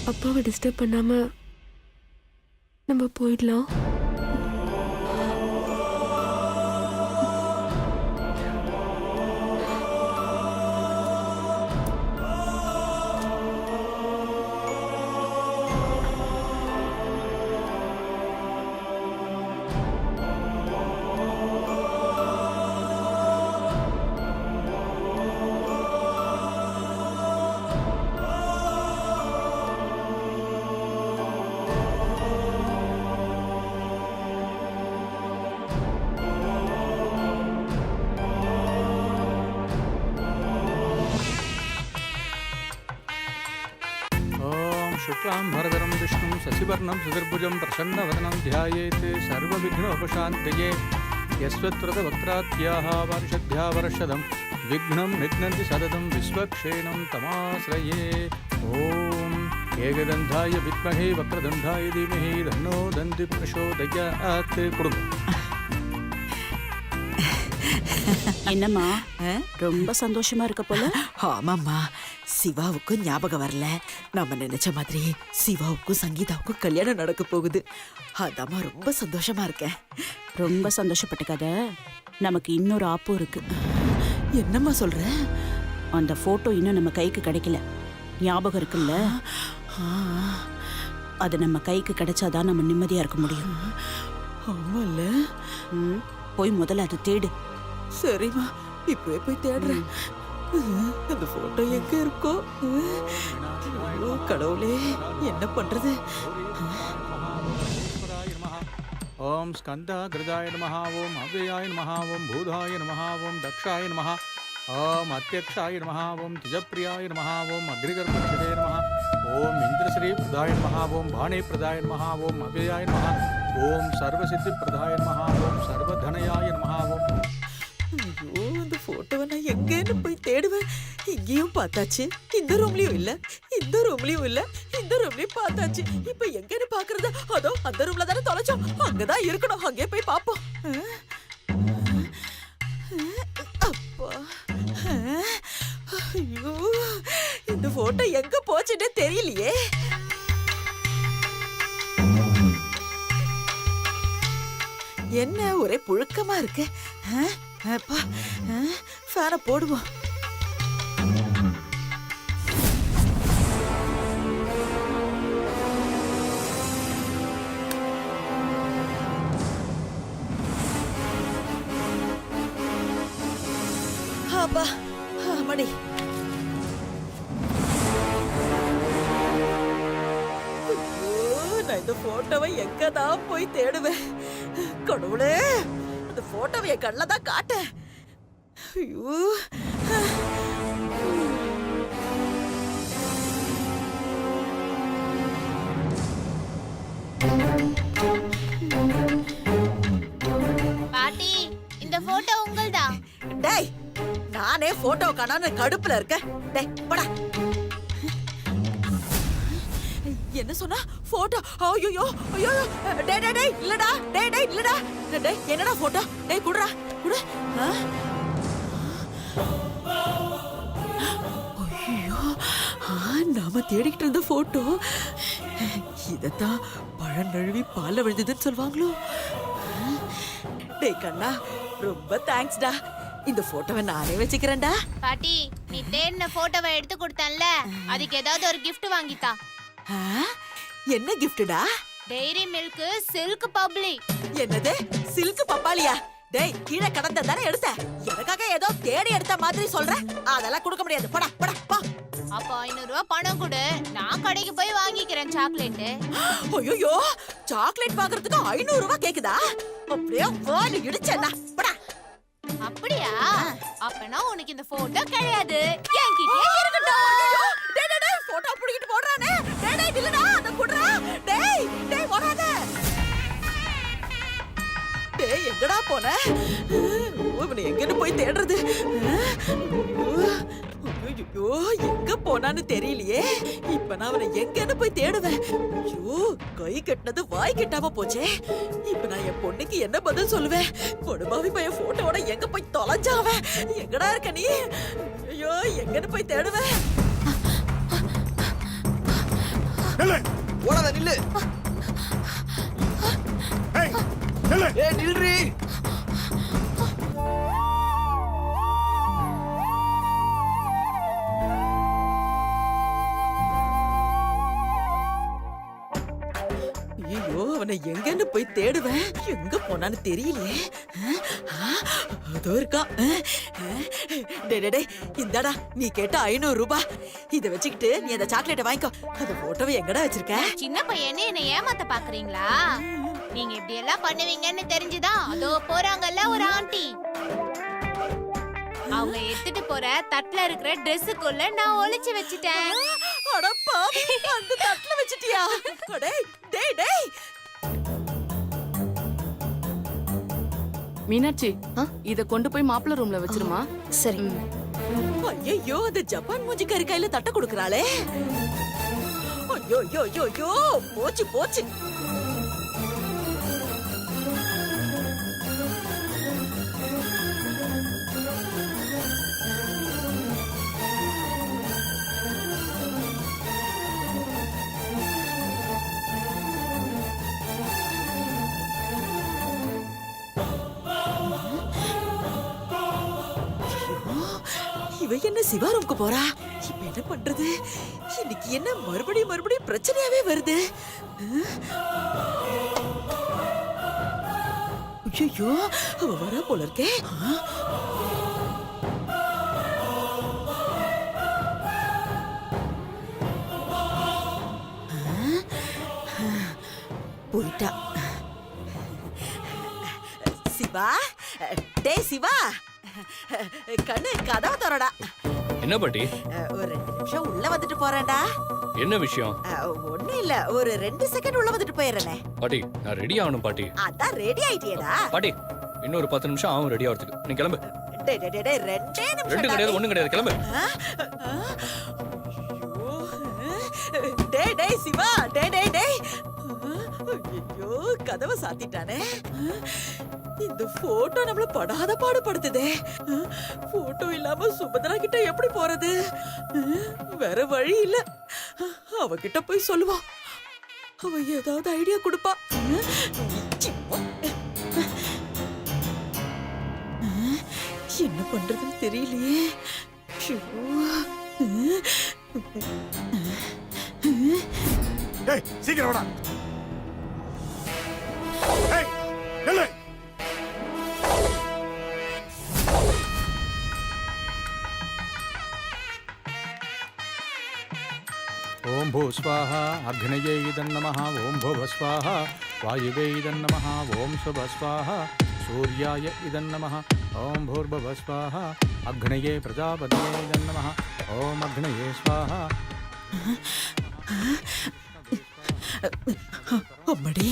அப்பாவை டிஸ்டர்ப் பண்ணாம நம்ம போயிடலாம். शुक्लांबरधरं विष्णुं शशिवर्णं चतुर्भुजं प्रसन्नवदनं ध्यायेत् सर्वविघ्नोपशान्तये यस्त्वत्व्रतवक्त्राद्याः वर्षद्ध्या वर्षदं विघ्नं निघ्नन्ति सततं विश्वक्षेणं तमाश्रये ॐ एकदन्ताय विद्महे वक्रतुण्डाय धीमहि तन्नो दन्ति प्रचोदयात् कुडुम्बम्. என்னம்மா ரொம்ப சந்தோஷமா இருக்க போல? ஆமாம்மா, சிவாவுக்கும் ஞாபகம் வரல. நம்ம நினைச்ச மாதிரி சிவாவுக்கும் சங்கீதாவுக்கும் கல்யாணம் நடக்க போகுது. அதாம்மா ரொம்ப சந்தோஷமா இருக்கேன். ரொம்ப சந்தோஷப்பட்டுக்காத, நமக்கு இன்னொரு ஆப்பும் இருக்கு. என்னம்மா சொல்ற? அந்த போட்டோ இன்னும் நம்ம கைக்கு கிடைக்கல. ஞாபகம் இருக்குல்ல? அது நம்ம கைக்கு கிடைச்சாதான் நம்ம நிம்மதியா இருக்க முடியும். ஆமால. போய் முதல்ல அதை தேடு. சரிம்மா, இப்பவே போய் தேடுறேன். அந்த போட்டோ எங்க இருக்கோ? கடவுளே, என்ன பண்றது? ஓம் ஸ்கந்தாகிருதாய நமஹ, ஓம் அவ்யயாய நமஹ, ஓம் பூதாய நமஹ, ஓம் தக்ஷாய நமஹ, ஓம் அத்யக்ஷாய நமஹ, ஓம் திஜப்பிரியாய நமஹ, ஓம் அக்னிகர்மணே நமஹ, ஓம் இந்திரஸ்ரீ பிரதாய நமஹ, ஓம் பாணே பிரதாய நமஹ, ஓம் அவ்யயாய நமஹ, ஓம் சர்வசித்தி பிரதாய நமஹ, ஓம் சர்வதனயாய நமஹ, ஓம். ஐயோ, அந்த போட்டோவை நான் எங்கன்னு போய் தேடுவேன்? இங்கேயும் பார்த்தாச்சு, இந்த ரூம்லயும் இல்ல, இந்த ரூம்லயும் இல்ல, இந்த ரூம்லயும் பார்த்தாச்சு. இப்ப எங்கன்னு பாக்குறது? அதோ அந்த ரூம்ல தானே தொலைச்சோம், அங்கதான் இருக்கணும். அங்கே போய் பாப்போம். அப்பா, ஐயோ, இந்த போட்டோ எங்க போச்சுன்னே தெரியலையே. என்ன ஒரே புழுக்கமா இருக்கு. அப்பா, ஃபேனை போடுவோம். அப்பா, மணி. நான் இந்த போட்டோவை எங்கதான் போய் தேடுவேன்? கடவுளே, அந்த போட்டோவை என் கண்ணில் தான் காட்ட. ஐயோ, பாட்டி, இந்த போட்டோ உங்கள்தான். டேய், நானே போட்டோ காணான்னு கடுப்புல இருக்கேன். டேய், போடா. என்ன சொன்னா? போட்டோ? ஐயோ, ஐயோ, டேய் டேய் டேய், இல்லடா. டேய் டேய், இல்லடா. டேய், என்னடா போட்டோ? டேய், குடுறா, குடு. ஐயோ, நாம தேடிக்கிட்டு இருந்த போட்டோ இதத்தான் பழம் நழுவி பால விழுந்ததுன்னு சொல்லுவாங்களோ? டேய் கண்ணா, ரொம்ப தேங்க்ஸ்டா. இந்த போட்டோவை நானே வச்சுக்கிறேன்டா. பாட்டி, நீ தேடின போட்டோவை எடுத்து கொடுத்தல்ல, அதுக்கு ஏதாவது ஒரு gift வாங்கித்தா. என்ன கிஃப்டடா? Dairy milk silk bubbly. என்னது, சில்க் பப்பாளியா? டேய், கீழே கடந்த தானே எடுத்த. எனக்காக ஏதோ தேடி எடுத்த மாதிரி சொல்ற. அதெல்லாம் கொடுக்க முடியாது. போடா போடா போ. அப்ப 500 ரூபாய் பணம் கொடு, நான் கடைக்கு போய் வாங்கிக்கிறேன் சாக்லேட். ஐயோ, சாக்லேட் வாங்குறதுக்கு 500 ரூபாய் கேக்குதா? அப்படியே வாலி இடிச்சேன்னா. போடா. அப்படியா? அப்பனா உனக்கு இந்த போட்டோ கிடையாது, என்கிட்டயே இருக்கட்டும். டேய் டேய் டேய், போட்டோ புடிக்கிட்டு போறானே. டேய் டேய், இல்லடா, அத குடுறா. டேய் டேய், வராத. டேய், எங்கடா போன? இவனை எங்கன்னு போய் தேடுறது? ஐயோ, எங்க போனான்னு தெரியலையே. இப்ப நான் அவனை எங்கன்னு போய் தேடுவேன்? ஐயோ, கை கட்டினது வாய் கட்டாம போச்சே. இப்ப நான் என் பொண்ணுக்கு என்ன பதில் சொல்லுவேன்? கொடுமாவி பையன் போட்டோட எங்க போய் தொலைஞ்சாவ? எங்கடா இருக்க நீ? ஐயோ, எங்கன்னு போய் தேடுவேன்? நில்லு ஓடாத நில்லு. ஏய் நில்லு ஏய் நில்றி. ஐயோ அவனை எங்கன்னு போய் தேடுவேன். எங்க போனான்னு தெரியலையே. அதோ இருக்கான். டேய் டேய், டேய், இந்தாடா நீ கேட்ட 500 ரூபாய். இத வச்சுக்கிட்டு நீ அந்த சாக்லேட்டை வாங்கிக்கோ. அந்த போட்டோவை எங்கடா வச்சிருக்க? சின்ன பையனே என்ன ஏமாத்த பாக்குறீங்களா? நீங்க இப்படி எல்லாம் பண்ணுவீங்கன்னு தெரிஞ்சுதான் அதோ போறாங்கல்ல ஒரு ஆண்டி. அவங்க எடுத்துட்டு போற தட்டுல இருக்கிற ட்ரெஸ்ஸுக்குள்ள நான் ஒளிச்சு வச்சிட்டேன். அட பாவி, அந்த தட்டுல வச்சிட்டியா? டேய் டேய் டேய். மீனாட்சி இத கொண்டு போய் மாப்பிள்ளை ரூம்ல வச்சிருமா. சரி. ஐயோ அந்த ஜப்பான் மூஞ்சிக்காரி கையில தட்ட கொடுக்கறாளே. ஐயோ ஐயோ ஐயோ ஐயோ, போச்சு போச்சு. இவ என்ன சிவா ரூமுக்கு போறா? இப்ப என்ன பண்றது? இன்னைக்கு என்ன மறுபடியும் பிரச்சனையாவே வருது. ஐயோ அவ வரா போல இருக்கே. போயிட்டா. சிவா, டேய் சிவா, கண்ணு கதவை தரடா. என்ன பாட்டி? ஒரு 2 நிமிஷம் உள்ள வந்துட்டு போறேன்டா. என்ன விஷயம்? ஒண்ணு இல்ல, ஒரு 2 செகண்ட் உள்ள வந்துட்டு போயிடுறேனே. பாட்டி நான் ரெடி ஆகணும் பாட்டி. அதான் ரெடி ஆயிட்டியேடா. பாட்டி இன்னொரு 10 நிமிஷம் ஆகும் ரெடி ஆகிறதுக்கு. நீ கிளம்பு. டேய் டேய் டேய், 2 நிமிஷம். 2 கிடையாது 1 கிடையாது, கிளம்பு. டேய் டேய் சிவா, டேய் டேய் டேய். ஐயோ கதவை சாத்திட்டானே. இந்த போட்டோ நம்மள படாத பாடுபடுத்துதே. போட்டோ இல்லாம சுபத்ரா கிட்ட எப்படி போறது? வேற வழி இல்ல. அவகிட்ட போய் சொல்லுவோம். அவ ஏதாவது ஐடியா கொடுப்பா. என்ன பண்றதுன்னு தெரியலையே. ஏய் சீக்கிரம் வாடா. ஏய் நில்லு. ஓம் பூ ஸ்வாஹா அக்னயே இதன் நமः ஓம் பூவ ஸ்வாஹா வாயுவே இதன் நமः ஓம் சுப ஸ்வாஹா சூர்யாய இதன் நமः ஓம் பூர்பவ ஸ்வாஹா அக்னயே பிரஜாபதியே இதன் நமः ஓம் அக்னயே ஸ்வாஹா. அம்மடி,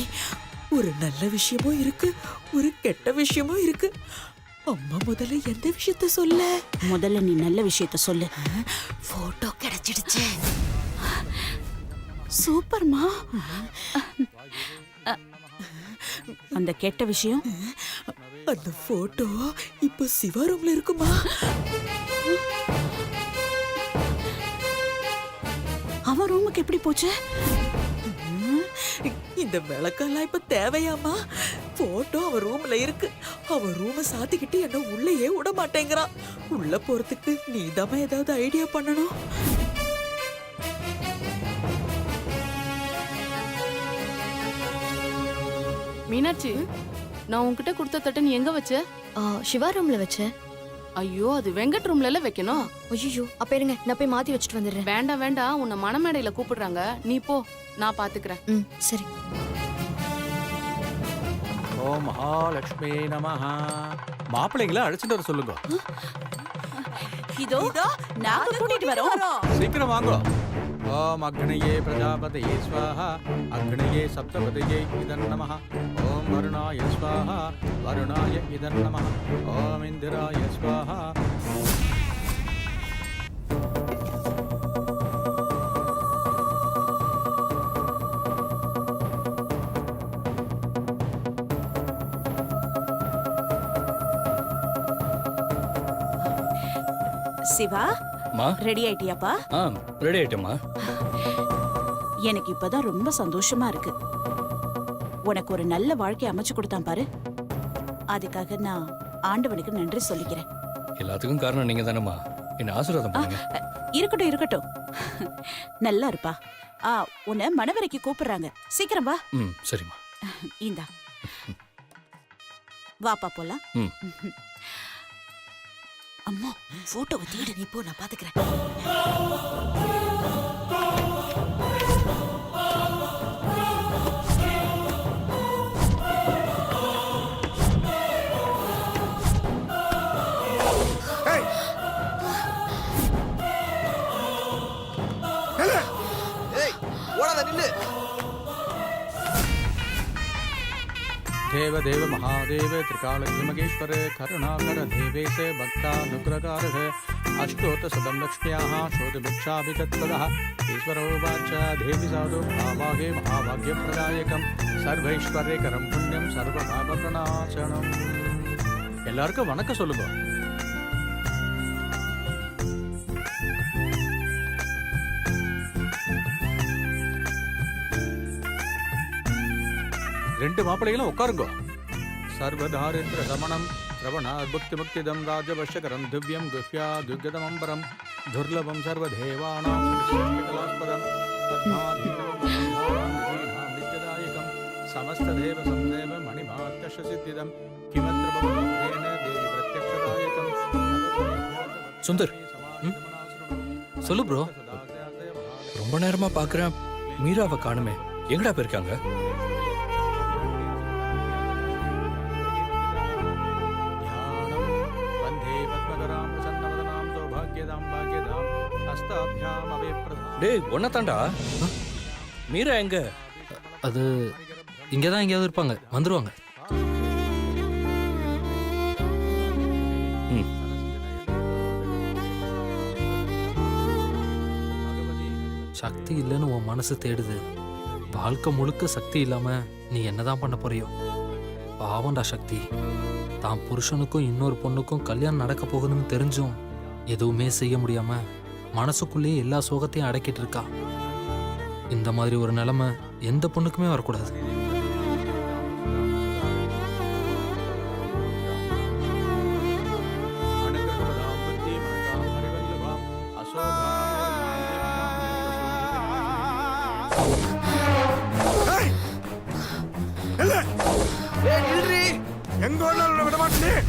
ஒரு நல்ல விஷயமும் இருக்கு, ஒரு கெட்ட விஷயமும் இருக்கு. அம்மா முதல்ல எந்த விஷயத்த சொல்ல? முதல்ல நீ நல்ல விஷயத்த சொல்லு. போட்டோ கிடைச்சிடுச்சு. சூப்பர்மா. அந்த கெட்ட விஷயம்? அந்த போட்டோ இப்ப சிவா ரூம்ல இருக்குமா? அவன் ரூமுக்கு எப்படி போச்சு? இந்த விளக்கெல்லாம் இப்ப தேவையாமா? போட்டோ அவன் ரூம்ல இருக்கு. அவன் ரூம சாத்திக்கிட்டு என்ன உள்ளேயே விட மாட்டேங்கிறான். உள்ள போறதுக்கு நீதாம்மா ஏதாவது ஐடியா பண்ணணும். மீனாட்சி நான் உன்கிட்ட கொடுத்த தட்டை நீ எங்க வச்ச? சிவா ரூம்ல வச்சேன். ஐயோ அது வெங்கட் ரூம்ல வைக்கணும். ஐயோ அப்ப இருங்க, நான் போய் மாத்தி வச்சுட்டு வந்துடுறேன். வேண்டாம் வேண்டாம், உன்னை மணமேடையில கூப்பிடுறாங்க, நீ போ, நான் பாத்துக்கிறேன். சரி. ஓம் மகாலட்சுமி நமः. மாப்பிள்ளைங்களை அழைச்சிட்டு வர சொல்லுங்க. இதோ நாங்க கூட்டிட்டு வரோம். சீக்கிரம் வாங்க. ஓம் அக்னயே பிரஜாபதியே ஸ்வாஹா அக்னயே சப்தபதியே இதன் நமः ஓம் வருணாய ஸ்வாஹா வருணாய இதன் நமः ஓம் இந்திராய ஸ்வாஹா. சிவா மா ரெடி ஆயிட்டியாப்பா? ரெடி ஆயிட்டேம்மா. எனக்கு இப்பதான் ரொம்ப சந்தோஷமா இருக்கு. உனக்கு ஒரு நல்ல வாழ்க்கை அமைச்சு கொடுத்தான் பாரு. அதுக்காக நான் ஆண்டவனுக்கு நன்றி சொல்லிக்கிறேன். எல்லாத்துக்கும் காரணம் நீங்க தானம்மா. என்ன ஆசீர்வாதம் பண்ணுங்க. இருக்கட்டும் இருக்கட்டும். நல்லா இருப்பா. உன்னை மணவரைக்கு கூப்பிடுறாங்க. சீக்கிரம் வா. ம் சரிம்மா. இந்தா வாப்பா போலாம். ம். அம்மா போட்டோவை தேடு, நீ போ, நான் பாத்துக்கிறேன். ஏய் நில்லு. देव महादेव त्रिकालज्ञमगेश्वर करुणाकर देवेश भक्तानुग्रहकारः अष्टोत्तशतं लक्ष्म्याः शोधभिक्षाभिगत्पदः ईश्वरोवाच देवी साधु भावागे महाभाग्यप्रदायकं सर्वैश्वर्यकरं पुण्यं सर्वपापप्रणाशनम्. எல்லாருக்கும் வணக்கம் சொல்லுங்க. ரெண்டு மாப்பிள்ளைகளும் உட்காருங்க. சர்வதாரித்ர சமணம் சிரவணாத் புக்தி முக்திதம் ராஜவஷ்யகரம் திவ்யம் குஹ்யா குஹ்யதமம்பரம் துர்லபம் சர்வதேவானாம் சங்கலாஸ்பதம் நித்யதாயகம் சமஸ்ததேவ சம்தேவ மணிமார்த்தஷ சித்திதம் கிமத்ர பவதேன தேவி பிரத்யக்ஷதாயகம். சுந்தர், சொல்லு ப்ரோ. ரொம்ப நேரமா பாக்குறேன், மீராவை காணுமே. எங்கடா போயிருக்காங்க? டேய் ஒன்னதாண்டா. மீரா எங்க? அது இங்கே தான் எங்கேயாவது இருப்பாங்க, வந்துருவாங்க. சக்தி இல்லைன்னு உன் மனசு தேடுது. வாழ்க்கை முழுக்க சக்தி இல்லாம நீ என்னதான் பண்ண போறியோ? பாவம்டா சக்தி. தான் புருஷனுக்கும் இன்னொரு பொண்ணுக்கும் கல்யாணம் நடக்க போகுதுன்னு தெரிஞ்சும் எதுவுமே செய்ய முடியாம மனசுக்குள்ளேயே எல்லா சோகத்தையும் அடக்கிட்டு இருக்கா. இந்த மாதிரி ஒரு நிலைமை எந்த பொண்ணுக்குமே வரக்கூடாது. ஏய் நில்லு. எங்க ஓடலாம் விட மாட்டேன்.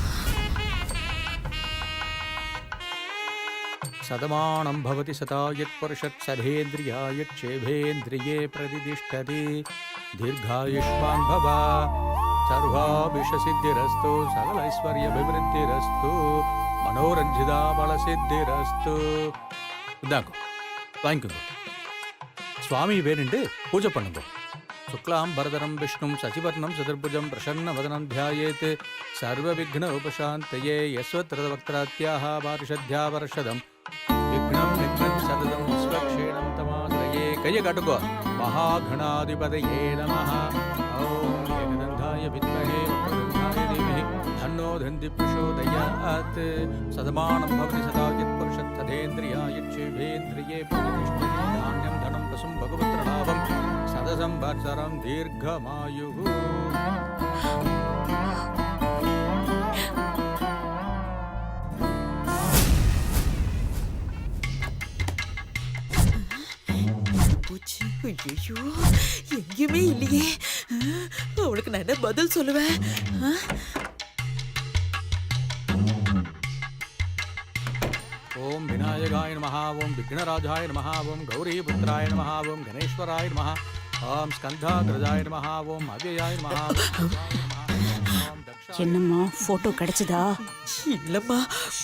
सदमानं भवति सदा यत्पुरुषत् सधेन्द्रियायच्छेभेन्द्रिये प्रतिष्ठति दीर्घायुष्मान् भव सर्वाभिषसिद्धिरस्तु सकलैश्वर्यभिवृद्धिरस्तु मनोरञ्जिता बलसिद्धिरस्तु. இந்தாங்க வாங்கிக்கோங்க. சுவாமி வேணுண்டு பூஜை பண்ணுங்க. சுக்லாம் பரதரம் விஷ்ணும் சசிவர்ணம் சதுர்புஜம் பிரசன்னவதனம் ध्यायेत् सर्वविघ्न उपशान्तये यस्वत्रवक्त्रात्याः पारिषद्या वर्षदम् विघ्नं निघ्नं सततं स्वक्षेणं तमाश्रये. கையை காட்டுங்க. महागणाधिपतये नमः. ओम एकदन्ताय विद्महे वक्रतुण्डाय धीमहि तन्नो दन्ति प्रचोदयात्. सदमानं भवति सदा यत्पुरुषत् तदेन्द्रियायच्छेभेन्द्रिये प्रतिष्ठति धान्यं धनं वसुं भगवत्रलाभं सदसंवत्सरं दीर्घमायुः. போச்சு. ஐயோ, எங்கேயுமே இல்லையே. அவளுக்கு நான் என்ன பதில் சொல்லுவேன்? ओम विनायकाय नमः. ओम विघ्नराजाय नमः. ओम गौरीपुत्राय नमः. ओम गणेश्वराय नमः. ओम स्कंधाग्रजाय नमः. ओम अव्ययाय नमः. என்னம்மா போட்டோ கிடைச்சதா? இல்லம்மா,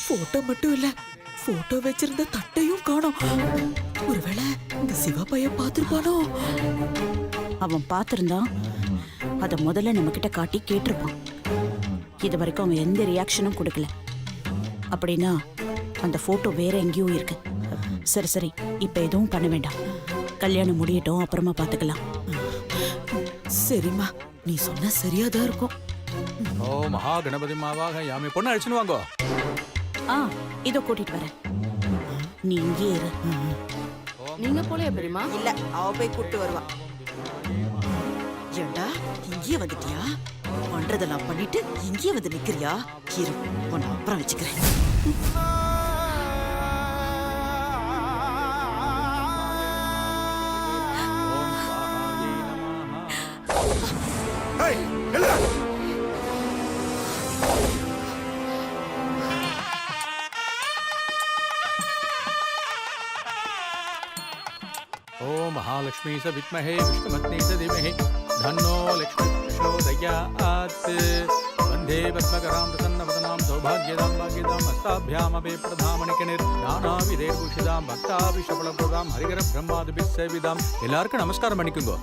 போட்டோ மட்டும் இல்ல, போட்டோ வச்சிருந்த தட்டையும் காணோம். ஒருவேளை இந்த சிவா பையன் பார்த்திருப்பானோ? அவன் பார்த்திருந்தான் அத முதல்ல நம்ம கிட்ட காட்டி கேட்டிருப்பான். இது வரைக்கும் அவன் எந்த ரியாக்ஷனும் கொடுக்கல. அப்படின்னா அந்த போட்டோ வேற எங்கேயோ இருக்கு. சரி சரி, இப்ப எதுவும் பண்ண வேண்டாம். கல்யாணம் முடியட்டும், அப்புறமா பாத்துக்கலாம். சரிம்மா, நீ சொன்னா சரியாதான் இருக்கும். ஓ மகாகணபதி மாவாக யாமி பொண்ணு அழிச்சுன்னு வாங்கோ. இதோ கூட்டிட்டு வரேன். நீ இங்கே இரு. ஓம் நீங்க போலையா பெரியமா? இல்ல அவ போய் கூட்டு வருவா. ஏண்டா இங்கேயே வந்துட்டியா? பண்றதெல்லாம் பண்ணிட்டு இங்கேயே வந்து நிக்கிறியா? இரு உன்னை அப்புறம் வச்சுக்கிறேன். ஏய் நில்லு. ओम महालक्ष्मी स विद्महे विष्णुपत्नी स धीमहि धन्नो लक्ष्मी प्रचोदयात् वन्दे पद्मकरां प्रसन्नवदनां सौभाग्यदां भाग्यदां हस्ताभ्यामपि प्रधामणिकनिर्नानाविधैर्भूषितां भक्ताभिषफलप्रदां हरिहरब्रह्मादिभिः सेविदां எல்லாருக்கும் நமஸ்காரம் பண்ணிக்குங்க.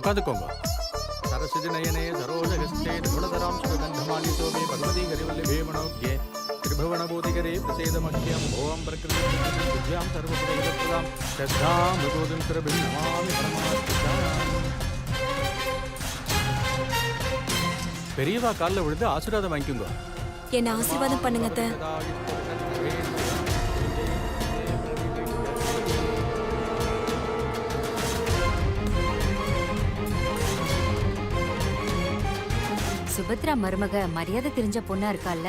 உட்காந்துக்கோங்க. सरस्वती नयने सरोजगस्ते गुणधरां सुगन्धमानि सोमे भगवती गरिवल्लभे मनोज्ञे त्रिभुवनबोधिकरे प्रसेदमख्यम् ओं प्रकृतिविद्यां सर्वप्रदां श्रद्धां मृगोदं सुरभिं नमामि परमात्मजाम्. பெரியவா காலில் விழுந்து ஆசீர்வாதம் வாங்கிக்கோங்க. என்ன ஆசீர்வாதம் பண்ணுங்க அத்தை. சுபத்ரா மருமக மரியாதை தெரிஞ்ச பொண்ணா இருக்கால்ல?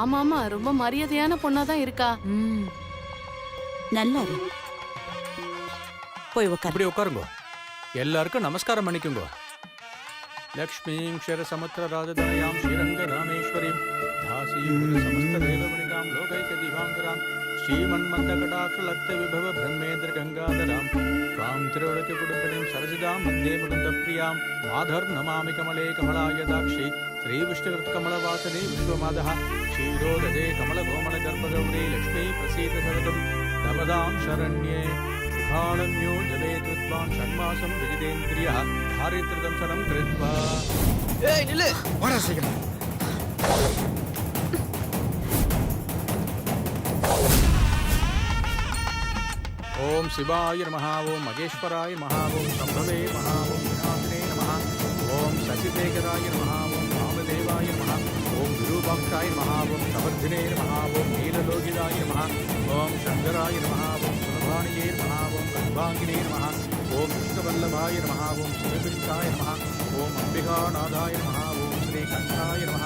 ஆமாமா, ரொம்ப மரியாதையான பொண்ணாதான் இருக்கா. நல்லா இரு. போய் உட்காரு. அப்படி உட்காருங்க. எல்லாருக்கும் நமஸ்காரம் பண்ணிக்கோங்க. लक्ष्मीं क्षरसमुद्रराजधनयां श्रीरङ्गरामेश्वरीं दासीं समस्तदेवमणिकां लोकैकदीपाङ्करां श्रीमन्मन्दकटाक्षलक्तविभव ब्रह्मेन्द्रगङ्गाधरां त्वां तिरुवळककुटुम्बिनीं सरसिजां वन्दे मुकुन्दप्रियां माधर्नमामि कमले कमलायदाक्षि श्रीविष्णुकृत्कमलवासने विश्वमादः क्षीरोदजे कमलकोमलगर्भगौरी लक्ष्मी प्रसीद सततं नवदां शरण्ये कालम्यो जवेतुत्वां षण्मासं विजितेन्द्रियः धारित्रदंशनं कृत्वा. ஏய் நில்லு. வாடா சீக்கிரம். ओम शिवाय नमः ओम महेश्वराय नमः ओम शंभवे नमः ओम विनाशिने नमः ओम शशिशेखराय नमः ओम वामदेवाय नमः ओम विरूपाक्षाय नमः ओम समर्थिने नमः ओम नीललोहिताय नमः ओम शंकराय नमः ओम सुरभाणिये नमः ओम गंगांगिने नमः ओम कृष्णवल्लभाय नमः ओम शिवकृष्णाय नमः ओम अंबिकानाथाय नमः ओम श्रीकंठाय नमः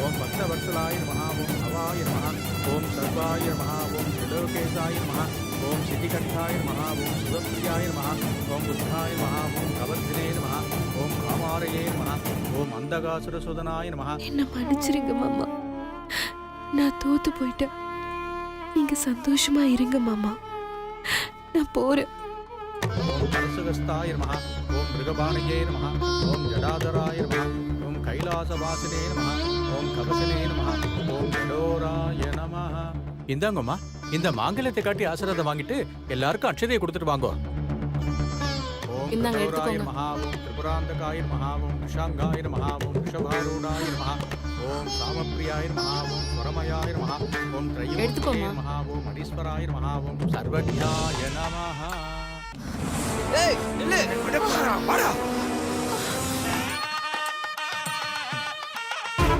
ओम भक्तवत्सलाय नमः ओम भवाय नमः ओम सर्वाय नमः ओम त्रिलोकेशाय नमः ओम सिद्धिकंठाय नमः ओम शिवप्रियाय नमः ओम बुद्धाय नमः ओम कवर्धिने नमः ओम कामारये नमः ओम अंधकासुरसुदनाय नमः. என்ன மன்னிச்சிருங்க மாமா, நான் தோத்து போயிட்டேன். நீங்க சந்தோஷமா இருங்க மாமா, நான் போறேன். ओम परसुगस्ताय नमः ओम मृगबाणये नमः ओम जडाधराय नमः ओम कैलासवासिने नमः ओम कवचने नमः ओम जडोराय नमः. இந்தாங்கம்மா, இந்த மாங்கல்யத்தை காட்டி ஆசீர்வாதம் வாங்கிட்டு எல்லாருக்கும் அட்சதையை கொடுத்துட்டு வாங்க. ஓம் இந்தாங்க, கடோராய எடுத்துக்கோங்க. நமः ஓம் திரிபுராந்தகாய நமः ஓம் விஷாங்காய நமः ஓம் விஷபாரூடாய நமः ஓம் சாமப்பிரியாய நமः ஓம் ஸ்வரமயாய நமः ஓம் த்ரையோதயாய எடுத்துக்கோமா. நமः ஓம் அனீஸ்வராய நமः ஓம் சர்வஜ்ஞாய நமः. ஏய் நில்லு. விட போறா. வாடா.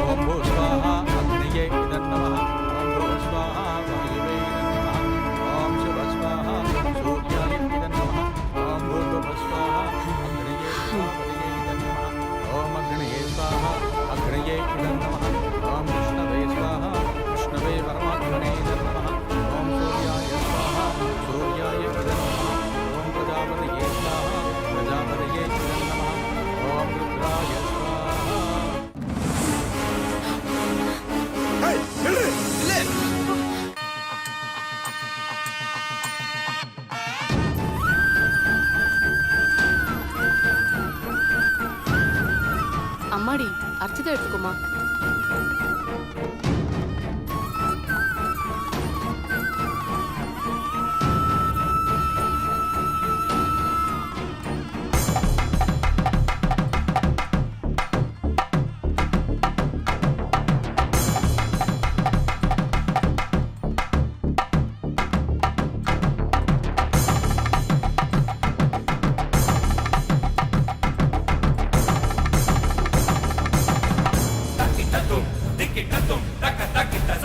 ஓம் பூ ஸ்வாஹா அக்னியே இதன் நமः ஓம் பூ ஸ்வாஹா வாயுவே இதன் நமः ஓம் சிவ ஸ்வாஹா சூர்யாய இதன் நமः ஓம் பூர்வ ஸ்வாஹா அக்னியே ஸ்வாஹாவதியே இதன் நமः ஓம் அக்னியே ஸ்வாஹா அக்னியே இதன் நமः ஓம் விஷ்ணவே ஸ்வாஹா விஷ்ணவே பரமாத்மனே இதன் நமः ஓம் சூர்யாய ஸ்வாஹா சூர்யாய இதன் நமः ஓம் பிரஜாபதியே ஸ்வாஹா பிரஜாபதியே இதன் நமः ஓம் ருத்ராய ஸ்வாஹா. ஏய் நில்லு. நில்லு. அம்மாடி, அர்ச்சதை எடுத்துக்கோமா. தக்கிட